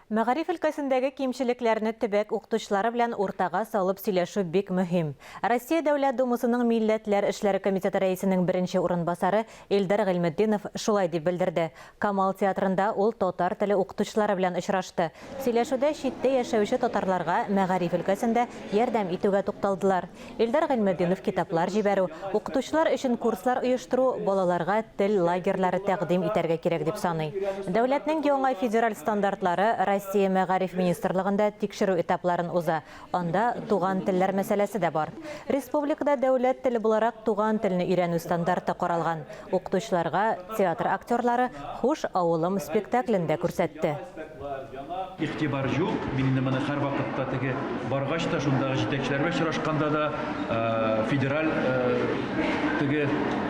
Мәгариф өлкәсендәге кимчелекләрне төбәк укытучылары белән уртага салып сөйләшү бик мөһим. Россия Дәүләт Думасының Милләтләр эшләре комитеты рәисенең беренче урынбасары Илдар Гыйлметдинов шулай дип белдерде. Камал театрында ул татар теле укытучылары белән очрашты. Сөйләшүдә читтә яшәүче татарларга мәгариф өлкәсендә ярдәм итүгә тукталдылар. Илдар Гыйлметдинов китаплар җибәрү, укытучылар өчен курслар оештыру, балаларга тел лагерьлары тәкъдим итәргә кирәк дип саный. Дәүләтнең яңа федераль стандартлары Россия Мәгариф министрлыгында тикшерү этапларын уза. Анда туган телләр мәсьәләсе дә бар. Республикада дәүләт теле буларак туган телне өйрәнү стандарты каралган. Укытучыларга театр актерлары «Хуш авылым» спектаклендә күрсәтте. Игътибар юк. Мин инде моны һәр вакытта теге баргач та шундагы җитәкчеләргә очрашканда да федераль теге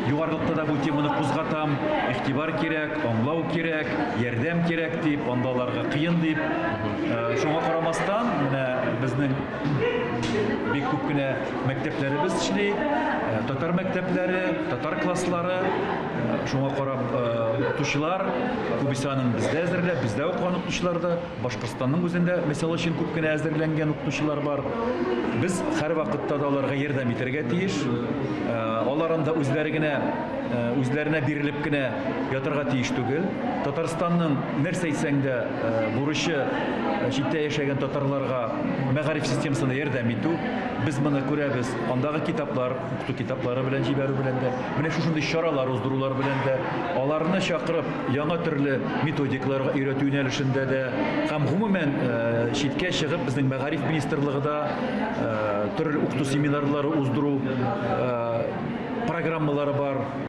югарылыкта да бу теманы кузгатам. Игътибар кирәк, аңлау кирәк, ярдәм кирәк дип, андаларга кыен дип. Шуңа карамастан, менә безнең бик күп кенә мәктәпләребез эшли, татар мәктәпләре, татар класслары, шуңа карап укытучылар күбисәнең бездә әзерләп, бездә укыган укытучылар да, Башкортстанның үзендә мисал өчен күп кенә әзерләнгән укытучылар бар. Без һәр вакытта да аларга ярдәм итәргә тиеш. Алар анда үзләренә бирелеп кенә ятырга тиеш түгел. Татарстанның нәрсә әйтсәң дә бурычы читтә яшәгән татарларга мәгариф системасына ярдәм итү. Без моны күрәбез. Андагы китаплар, укыту китаплары белән җибәрү белән дә, менә шушындый чаралар уздырулар белән дә, аларны чакырып, яңа төрле методикаларга өйрәтү юнәлешендә дә һәм гомумән читкә чыгып безнең мәгариф министрлыгында төрле укыту семинарлары уздыру программалары бар.